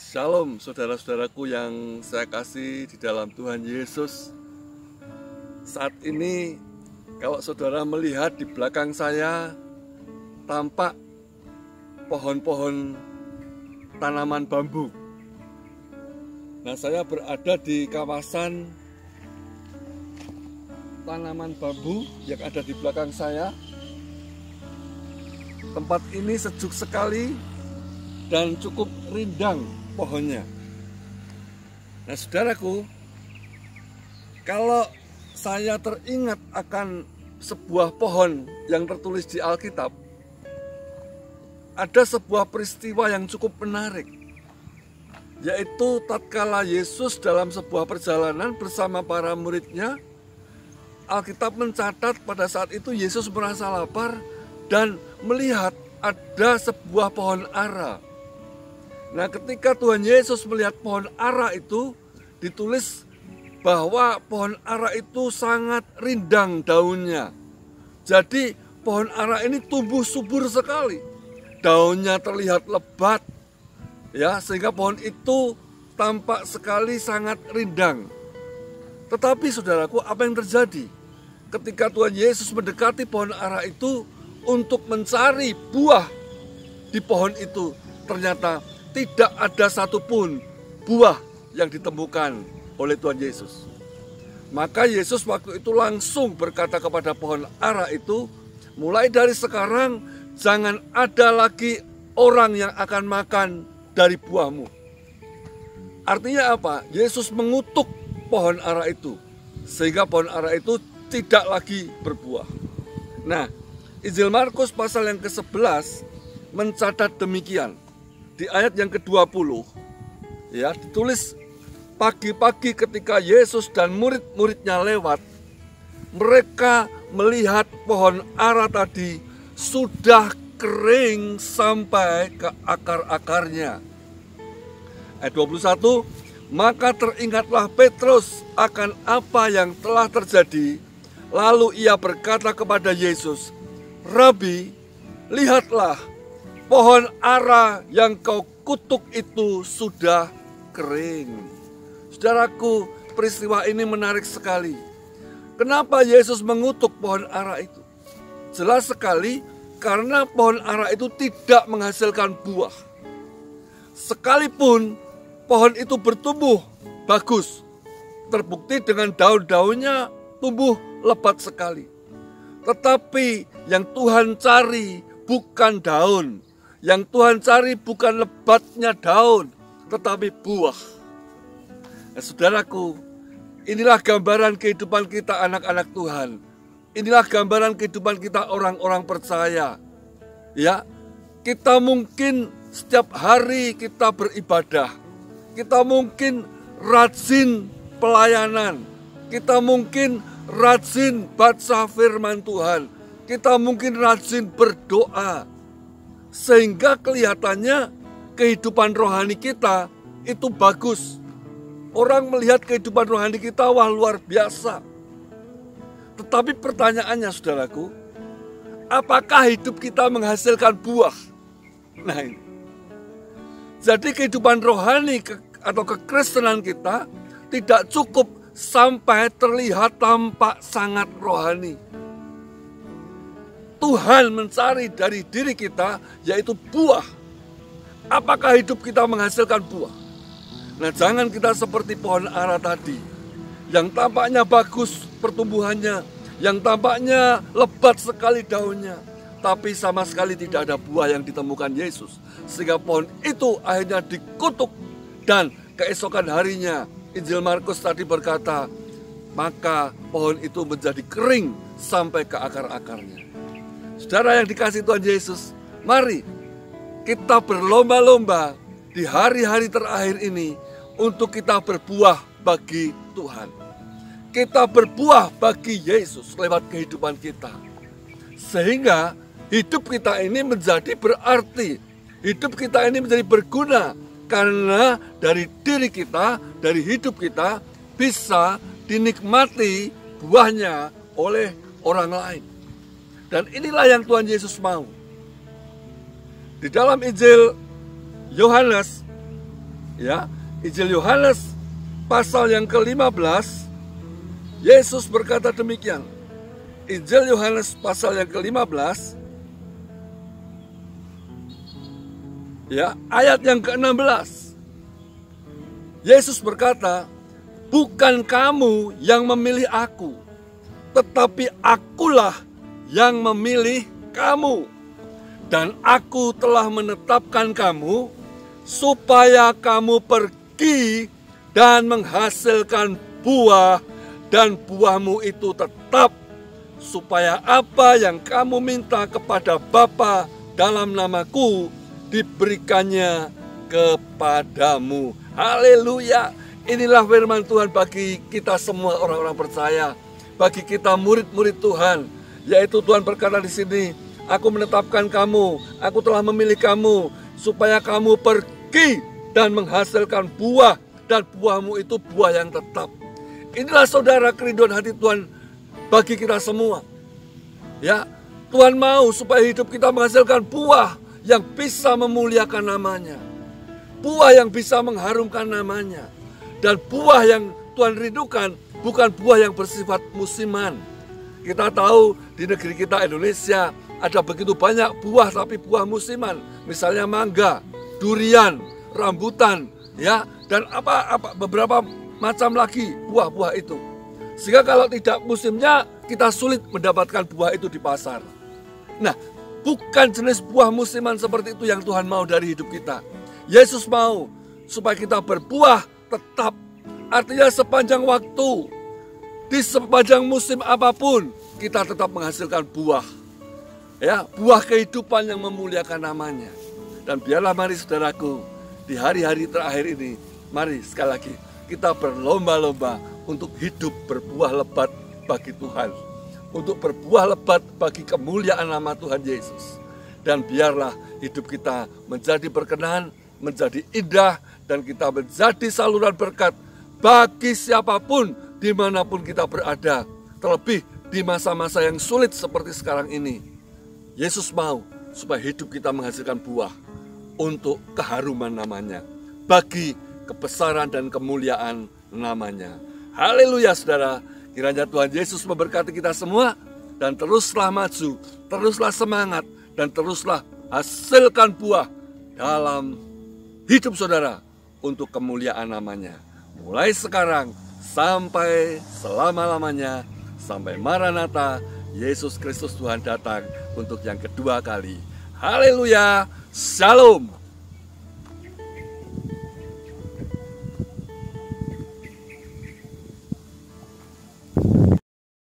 Shalom saudara-saudaraku yang saya kasih di dalam Tuhan Yesus. Saat ini kalau saudara melihat di belakang saya tampak pohon-pohon tanaman bambu. Nah, saya berada di kawasan tanaman bambu yang ada di belakang saya. Tempat ini sejuk sekali dan cukup rindang pohonnya. Nah, saudaraku, kalau saya teringat akan sebuah pohon yang tertulis di Alkitab, ada sebuah peristiwa yang cukup menarik, yaitu tatkala Yesus dalam sebuah perjalanan bersama para muridnya. Alkitab mencatat pada saat itu Yesus merasa lapar dan melihat ada sebuah pohon ara. Nah, ketika Tuhan Yesus melihat pohon ara itu, ditulis bahwa pohon ara itu sangat rindang daunnya. Jadi pohon ara ini tumbuh subur sekali. Daunnya terlihat lebat, ya, sehingga pohon itu tampak sekali sangat rindang. Tetapi saudaraku, apa yang terjadi? Ketika Tuhan Yesus mendekati pohon ara itu untuk mencari buah di pohon itu, ternyata tidak ada satupun buah yang ditemukan oleh Tuhan Yesus. Maka Yesus waktu itu langsung berkata kepada pohon ara itu, mulai dari sekarang jangan ada lagi orang yang akan makan dari buahmu. Artinya apa? Yesus mengutuk pohon ara itu, sehingga pohon ara itu tidak lagi berbuah. Nah, Injil Markus pasal yang ke-11 mencatat demikian. Di ayat yang ke-20, ya, ditulis, pagi-pagi ketika Yesus dan murid-muridnya lewat, mereka melihat pohon ara tadi sudah kering sampai ke akar-akarnya. Ayat 21, maka teringatlah Petrus akan apa yang telah terjadi. Lalu ia berkata kepada Yesus, Rabi, lihatlah, pohon ara yang kau kutuk itu sudah kering. Saudaraku, peristiwa ini menarik sekali. Kenapa Yesus mengutuk pohon ara itu? Jelas sekali, karena pohon ara itu tidak menghasilkan buah. Sekalipun pohon itu bertumbuh bagus, terbukti dengan daun-daunnya tumbuh lebat sekali. Tetapi yang Tuhan cari bukan daun. Yang Tuhan cari bukan lebatnya daun, tetapi buah. Nah, saudaraku, inilah gambaran kehidupan kita anak-anak Tuhan. Inilah gambaran kehidupan kita orang-orang percaya. Ya, kita mungkin setiap hari kita beribadah. Kita mungkin rajin pelayanan. Kita mungkin rajin baca firman Tuhan. Kita mungkin rajin berdoa. Sehingga kelihatannya kehidupan rohani kita itu bagus. Orang melihat kehidupan rohani kita, wah, luar biasa. Tetapi pertanyaannya, saudaraku, apakah hidup kita menghasilkan buah? Nah, ini. Jadi kehidupan rohani atau kekristenan kita tidak cukup sampai terlihat tampak sangat rohani. Tuhan mencari dari diri kita yaitu buah. Apakah hidup kita menghasilkan buah? Nah, jangan kita seperti pohon ara tadi, yang tampaknya bagus pertumbuhannya, yang tampaknya lebat sekali daunnya, tapi sama sekali tidak ada buah yang ditemukan Yesus. Sehingga pohon itu akhirnya dikutuk, dan keesokan harinya Injil Markus tadi berkata, maka pohon itu menjadi kering sampai ke akar-akarnya. Saudara yang dikasihi Tuhan Yesus, mari kita berlomba-lomba di hari-hari terakhir ini untuk kita berbuah bagi Tuhan. Kita berbuah bagi Yesus lewat kehidupan kita. Sehingga hidup kita ini menjadi berarti, hidup kita ini menjadi berguna, karena dari diri kita, dari hidup kita bisa dinikmati buahnya oleh orang lain. Dan inilah yang Tuhan Yesus mau. Di dalam Injil Yohanes Ya, Injil Yohanes pasal yang ke-15, Yesus berkata demikian. Injil Yohanes pasal yang ke-15, ya, ayat yang ke-16. Yesus berkata, bukan kamu yang memilih aku, tetapi akulah yang memilih kamu. Dan aku telah menetapkan kamu supaya kamu pergi dan menghasilkan buah, dan buahmu itu tetap, supaya apa yang kamu minta kepada Bapa dalam namaku diberikannya kepadamu. Haleluya. Inilah firman Tuhan bagi kita semua orang-orang percaya, bagi kita murid-murid Tuhan, yaitu Tuhan berkata di sini, aku menetapkan kamu, aku telah memilih kamu, supaya kamu pergi dan menghasilkan buah, dan buahmu itu buah yang tetap. Inilah saudara kerinduan hati Tuhan bagi kita semua. Ya, Tuhan mau supaya hidup kita menghasilkan buah yang bisa memuliakan namanya, buah yang bisa mengharumkan namanya, dan buah yang Tuhan rindukan bukan buah yang bersifat musiman. Kita tahu di negeri kita Indonesia ada begitu banyak buah tapi buah musiman, misalnya mangga, durian, rambutan, ya, dan beberapa macam lagi buah-buah itu. Sehingga kalau tidak musimnya, kita sulit mendapatkan buah itu di pasar. Nah, bukan jenis buah musiman seperti itu yang Tuhan mau dari hidup kita. Yesus mau supaya kita berbuah tetap. Artinya sepanjang waktu, di sepanjang musim apapun, kita tetap menghasilkan buah. Ya, buah kehidupan yang memuliakan namanya. Dan biarlah mari saudaraku, di hari-hari terakhir ini, mari sekali lagi kita berlomba-lomba untuk hidup berbuah lebat bagi Tuhan, untuk berbuah lebat bagi kemuliaan nama Tuhan Yesus. Dan biarlah hidup kita menjadi berkenan, menjadi indah, dan kita menjadi saluran berkat bagi siapapun, dimanapun kita berada. Terlebih di masa-masa yang sulit seperti sekarang ini, Yesus mau supaya hidup kita menghasilkan buah untuk keharuman namanya, bagi kebesaran dan kemuliaan namanya. Haleluya saudara, kiranya Tuhan Yesus memberkati kita semua, dan teruslah maju, teruslah semangat, dan teruslah hasilkan buah dalam hidup saudara untuk kemuliaan namanya. Mulai sekarang sampai selama-lamanya, sampai Maranatha, Yesus Kristus Tuhan datang untuk yang kedua kali. Haleluya, Shalom.